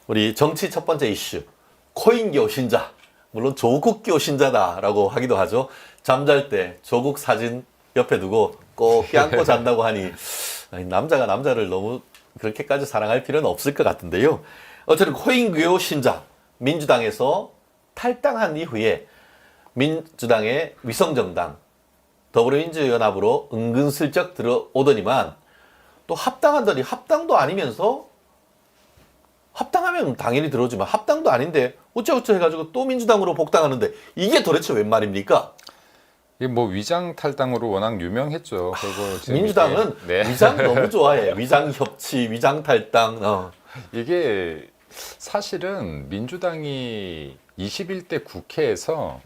우리 정치 첫 번째 이슈, 코인교 신자. 물론 조국교 신자다라고 하기도 하죠. 잠잘 때 조국 사진 옆에 두고 꼭 껴안고 잔다고 하니 남자가 남자를 너무 그렇게까지 사랑할 필요는 없을 것 같은데요. 어쨌든 코인교 신자, 민주당에서 탈당한 이후에 민주당의 위성정당 더불어민주연합으로 은근슬쩍 들어오더니만 또 합당하더니 합당도 아니면서 합당하면 당연히 들어오지만 합당도 아닌데 어쩌고저쩌고 해가지고 또 민주당으로 복당하는데 이게 도대체 웬 말입니까? 이게 뭐 위장 탈당으로 워낙 유명했죠. 그리고 지금 민주당은 네. 위장 너무 좋아해. 위장 협치, 위장 탈당. 이게 사실은 민주당이 21대 국회에서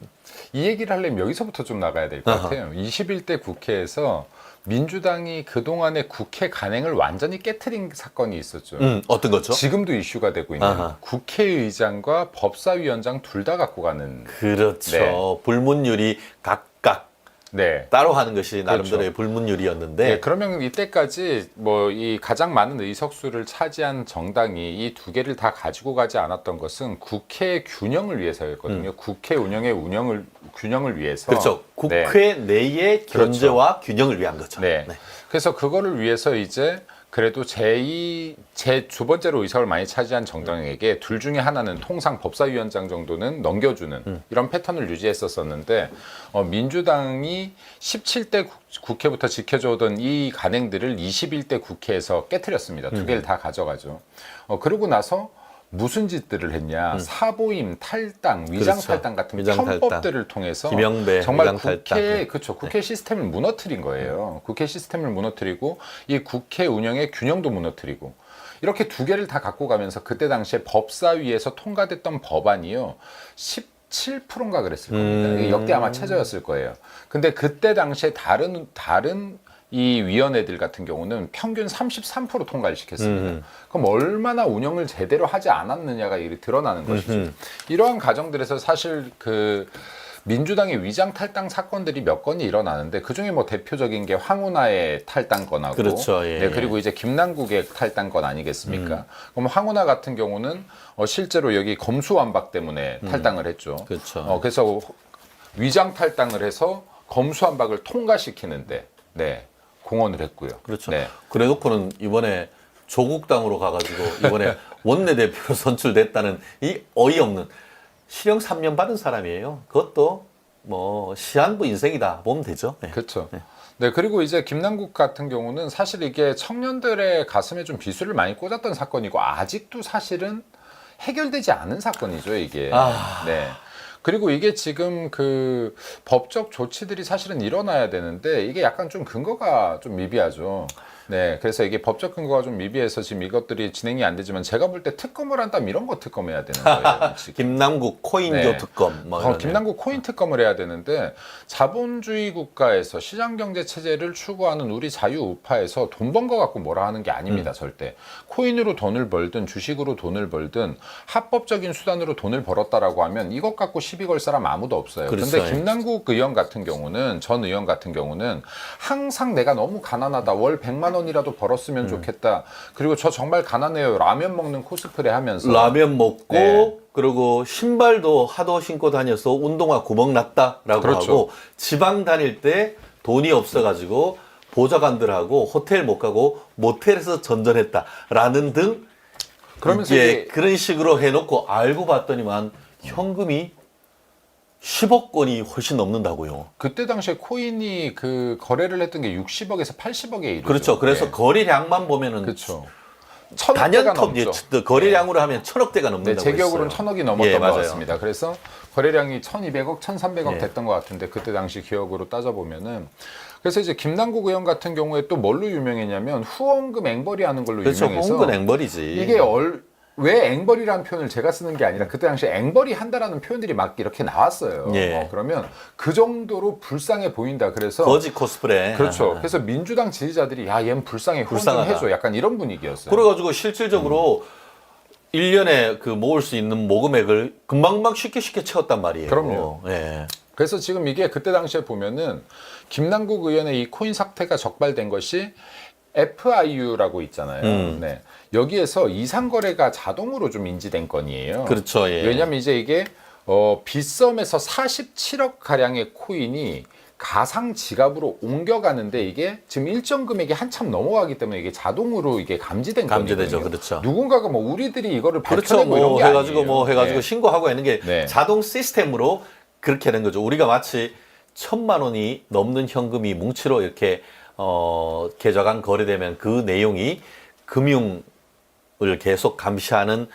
이 얘기를 하려면 여기서부터 좀 나가야 될 것 같아요. 21대 국회에서 민주당이 그동안의 국회 간행을 완전히 깨트린 사건이 있었죠. 어떤 거죠? 지금도 이슈가 되고 있는 아하. 국회의장과 법사위원장 둘 다 갖고 가는. 그렇죠. 네. 불문율이 각각 네. 따로 하는 것이 나름대로의 그렇죠. 불문율이었는데 네, 그러면 이때까지 뭐 이 가장 많은 의석수를 차지한 정당이 이 두 개를 다 가지고 가지 않았던 것은 국회 균형을 위해서였거든요. 국회 균형을 위해서. 그렇죠. 국회 내의 견제와 균형을 위한 거죠. 네. 그래서 그거를 위해서 이제 그래도 제 두 번째로 의석을 많이 차지한 정당에게 둘 중에 하나는 통상 법사위원장 정도는 넘겨주는 이런 패턴을 유지했었는데 민주당이 17대 국회부터 지켜져 오던 이 간행들을 21대 국회에서 깨트렸습니다. 두 개를 다 가져가죠. 그러고 나서 무슨 짓들을 했냐? 사보임, 탈당, 위장 그렇죠. 탈당 같은 위장 탈당. 편법들을 통해서 김영배 정말 위장 탈당. 그렇죠. 국회 시스템을 무너뜨린 거예요. 국회 시스템을 무너뜨리고 이 국회 운영의 균형도 무너뜨리고 이렇게 두 개를 다 갖고 가면서 그때 당시에 법사위에서 통과됐던 법안이요. 17%인가 그랬을 겁니다. 이게 역대 아마 최저였을 거예요. 근데 그때 당시에 다른 이 위원회들 같은 경우는 평균 33% 통과를 시켰습니다. 그럼 얼마나 운영을 제대로 하지 않았느냐가 드러나는 것이죠. 이러한 과정들에서 사실 그 민주당의 위장 탈당 사건들이 몇 건이 일어나는데 그중에 뭐 대표적인 게 황운하의 탈당건하고 그렇죠. 예. 네, 그리고 이제 김남국의 탈당건 아니겠습니까? 그럼 황운하 같은 경우는 실제로 여기 검수완박 때문에 탈당을 했죠. 그렇죠. 그래서 위장 탈당을 해서 검수완박을 통과시키는데 네. 공헌을 했고요. 그렇죠. 네. 그래놓고는 이번에 조국당으로 가가지고 이번에 원내대표로 선출됐다는 이 어이없는 실형 3년 받은 사람이에요. 그것도 뭐 시한부 인생이다 보면 되죠. 네. 그렇죠. 네, 그리고 이제 김남국 같은 경우는 사실 이게 청년들의 가슴에 좀 비수를 많이 꽂았던 사건이고 아직도 사실은 해결되지 않은 사건이죠, 이게. 네. 그리고 이게 지금 그 법적 조치들이 사실은 일어나야 되는데 이게 약간 좀 근거가 좀 미비하죠. 네, 그래서 이게 법적 근거가 좀 미비해서 지금 이것들이 진행이 안 되지만 제가 볼 때 특검을 한다면 이런 거 특검해야 되는 거예요. 지금. 김남국 코인교 네. 특검. 뭐 이런 김남국 코인 특검을 해야 되는데 자본주의 국가에서 시장경제 체제를 추구하는 우리 자유우파에서 돈 번 거 갖고 뭐라 하는 게 아닙니다. 절대. 코인으로 돈을 벌든 주식으로 돈을 벌든 합법적인 수단으로 돈을 벌었다라고 하면 이것 갖고 시비 걸 사람 아무도 없어요. 그렇죠. 근데 김남국 의원 같은 경우는 전 의원 같은 경우는 항상 내가 너무 가난하다. 월 100만 원이라도 벌었으면 좋겠다. 그리고 저 정말 가난해요. 라면 먹는 코스프레 하면서 라면 먹고 네. 그리고 신발도 하도 신고 다녀서 운동화 구멍 났다라고 그렇죠. 하고 지방 다닐 때 돈이 없어가지고 보좌관들하고 호텔 못 가고 모텔에서 전전했다라는 등 그러면서 이게 이게 그런 식으로 해놓고 알고 봤더니만 현금이 10억 원이 훨씬 넘는다고요. 그때 당시에 코인이 그 거래를 했던 게 60억에서 80억에 이르죠. 그렇죠. 그래서 네. 거래량만 보면은 그렇죠. 천억대가 넘죠. 거래량으로 하면 1,000억대가 네, 넘는다고 제 기억으로는 했어요. 1,000억이 넘었던 예, 것 맞아요. 같습니다. 그래서 거래량이 1,200억, 1,300억 예. 됐던 것 같은데 그때 당시 기억으로 따져보면은 그래서 이제 김남국 의원 같은 경우에 또 뭘로 유명했냐면 후원금 앵벌이 하는 걸로 그렇죠. 유명해서 홍근 앵벌이지. 이게 왜 앵벌이라는 표현을 제가 쓰는 게 아니라 그때 당시에 앵벌이 한다라는 표현들이 막 이렇게 나왔어요. 예. 그러면 그 정도로 불쌍해 보인다. 그래서 거지 코스프레. 그렇죠. 그래서 민주당 지지자들이 야, 얘는 불쌍해. 후원 좀 불쌍하다. 해줘. 약간 이런 분위기였어요. 그래가지고 실질적으로 1년에 그 모을 수 있는 모금액을 금방금방 쉽게 채웠단 말이에요. 그럼요. 예. 그래서 지금 이게 그때 당시에 보면은 김남국 의원의 이 코인 사태가 적발된 것이 FIU라고 있잖아요. 네. 여기에서 이상 거래가 자동으로 좀 인지된 건이에요. 그렇죠. 예. 왜냐하면 이제 이게 빗썸에서 47억 가량의 코인이 가상 지갑으로 옮겨가는데 이게 지금 일정 금액이 한참 넘어가기 때문에 이게 자동으로 이게 감지된 감지되죠. 거거든요. 그렇죠. 누군가가 뭐 우리들이 이거를 그렇죠. 밝혀내고 이런 뭐 게 해가지고 아니에요. 뭐 해가지고 네. 신고하고 하는 게 네. 자동 시스템으로 그렇게 된 거죠. 우리가 마치 1,000만 원이 넘는 현금이 뭉치로 이렇게 계좌간 거래되면 그 내용이 금융을 계속 감시하는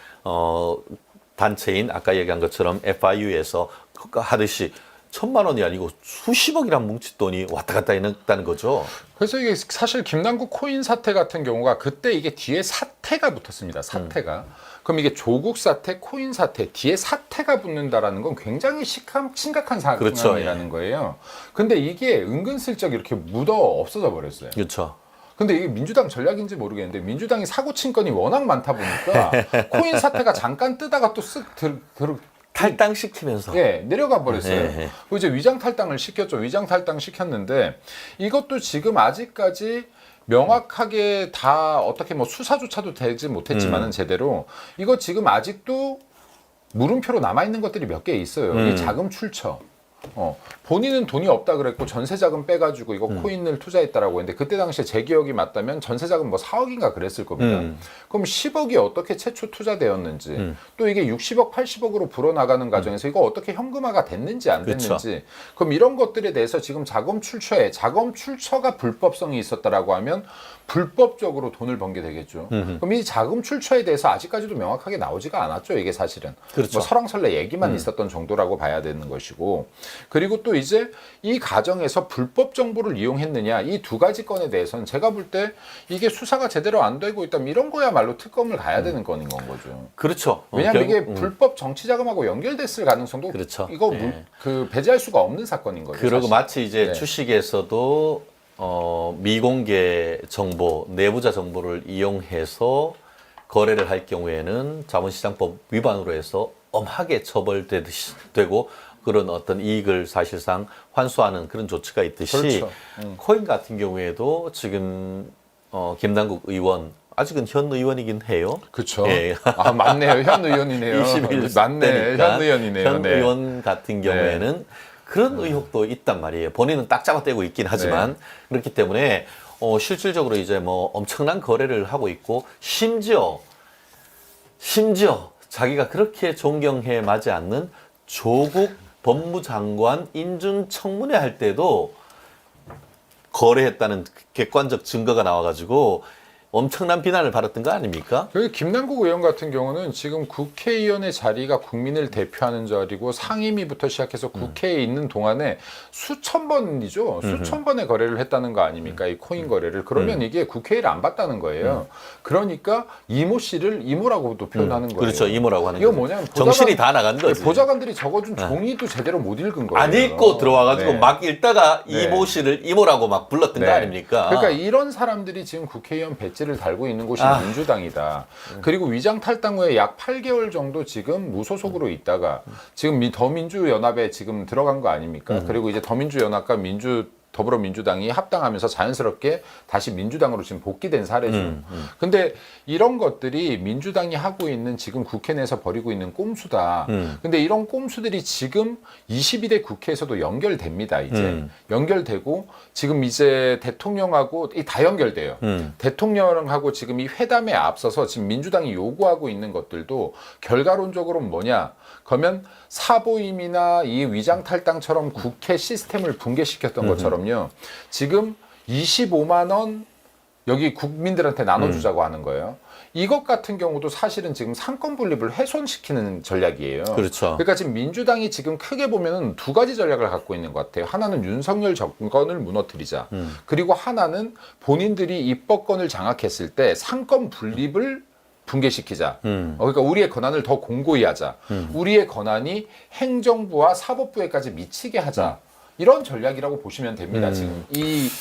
단체인 아까 얘기한 것처럼 FIU에서 하듯이 1,000만 원이 아니고 수십억이란 뭉칫돈이 왔다 갔다 했다는 거죠. 그래서 이게 사실 김남국 코인 사태 같은 경우가 그때 이게 뒤에 사태가 붙었습니다. 사태가. 그럼 이게 조국 사태, 코인 사태, 뒤에 사태가 붙는다라는 건 굉장히 심각한 그렇죠. 상황이라는 거예요. 근데 이게 은근슬쩍 이렇게 묻어 없어져 버렸어요. 그렇죠. 근데 이게 민주당 전략인지 모르겠는데 민주당이 사고 친 건이 워낙 많다 보니까 코인 사태가 잠깐 뜨다가 또 쓱 탈당시키면서. 예, 내려가 버렸어요. 예. 그리고 이제 위장 탈당을 시켰죠. 위장 탈당 시켰는데 이것도 지금 아직까지 명확하게 다 어떻게 뭐 수사조차도 되지 못했지만은 제대로 이거 지금 아직도 물음표로 남아 있는 것들이 몇 개 있어요. 이 자금 출처. 본인은 돈이 없다 그랬고 전세 자금 빼가지고 이거 코인을 투자했다라고 했는데 그때 당시에 제 기억이 맞다면 전세 자금 뭐 4억인가 그랬을 겁니다. 그럼 10억이 어떻게 최초 투자되었는지 또 이게 60억, 80억으로 불어나가는 과정에서 이거 어떻게 현금화가 됐는지 안 됐는지 그렇죠. 그럼 이런 것들에 대해서 지금 자금 출처가 불법성이 있었다라고 하면 불법적으로 돈을 번 게 되겠죠. 그럼 이 자금 출처에 대해서 아직까지도 명확하게 나오지가 않았죠. 이게 사실은. 그렇죠. 뭐 설왕설래 얘기만 있었던 정도라고 봐야 되는 것이고 그리고 또 이제 이 과정에서 불법 정보를 이용했느냐 이 두 가지 건에 대해서는 제가 볼 때 이게 수사가 제대로 안 되고 있다면 이런 거야말로 특검을 가야 되는 건인 건 거죠. 그렇죠. 왜냐하면 결국, 이게 불법 정치 자금하고 연결됐을 가능성도 그렇죠. 이거 예. 배제할 수가 없는 사건인 거죠. 그리고 사실. 마치 이제 네. 주식에서도 미공개 정보, 내부자 정보를 이용해서 거래를 할 경우에는 자본시장법 위반으로 해서 엄하게 처벌되고 그런 어떤 이익을 사실상 환수하는 그런 조치가 있듯이 그렇죠. 코인 같은 경우에도 지금 김남국 의원 아직은 현 의원이긴 해요. 그렇죠. 예. 아 맞네요. 현 의원이네요. 21세 맞네. 현 의원이네요. 현 네. 의원 같은 경우에는 그런 의혹도 있단 말이에요. 본인은 딱 잡아떼고 있긴 하지만 그렇기 때문에 실질적으로 이제 뭐 엄청난 거래를 하고 있고 심지어 자기가 그렇게 존경해 마지 않는 조국 법무장관 인준청문회 할 때도 거래했다는 객관적 증거가 나와가지고 엄청난 비난을 받았던 거 아닙니까? 여기 김남국 의원 같은 경우는 지금 국회의원의 자리가 국민을 대표하는 자리고 상임위부터 시작해서 국회에 있는 동안에 수천 번이죠. 수천 번의 거래를 했다는 거 아닙니까? 이 코인 거래를. 그러면 이게 국회의를 안 봤다는 거예요. 그러니까 이모 씨를 이모라고도 표현하는 거예요. 그렇죠. 이모라고 하는 이거 거죠. 뭐냐면 정신이 다 나간 거지. 보좌관들이 적어준 종이도 제대로 못 읽은 거예요. 안 읽고 들어와가지고 네. 막 읽다가 네. 이모 씨를 이모라고 막 불렀던 네. 거 아닙니까? 그러니까 이런 사람들이 지금 국회의원 배지를 달고 있는 곳이 민주당이다. 그리고 위장 탈당 후에 약 8개월 정도 지금 무소속으로 있다가 지금 더민주연합에 지금 들어간 거 아닙니까? 그리고 이제 더민주연합과 더불어민주당이 합당하면서 자연스럽게 다시 민주당으로 지금 복귀된 사례죠. 근데 이런 것들이 민주당이 하고 있는 지금 국회 내에서 벌이고 있는 꼼수다. 근데 이런 꼼수들이 지금 22대 국회에서도 연결됩니다. 이제 연결되고 지금 이제 대통령하고 다 연결돼요. 대통령하고 지금 이 회담에 앞서서 지금 민주당이 요구하고 있는 것들도 결과론적으로는 뭐냐? 그러면 사보임이나 이 위장 탈당처럼 국회 시스템을 붕괴시켰던 것처럼요. 지금 25만 원 여기 국민들한테 나눠주자고 하는 거예요. 이것 같은 경우도 사실은 지금 상권 분립을 훼손시키는 전략이에요. 그렇죠. 그러니까 지금 민주당이 지금 크게 보면은 두 가지 전략을 갖고 있는 것 같아요. 하나는 윤석열 정권을 무너뜨리자. 그리고 하나는 본인들이 입법권을 장악했을 때 상권 분립을 붕괴시키자. 그러니까 우리의 권한을 더 공고히 하자. 우리의 권한이 행정부와 사법부에까지 미치게 하자. 이런 전략이라고 보시면 됩니다. 지금 이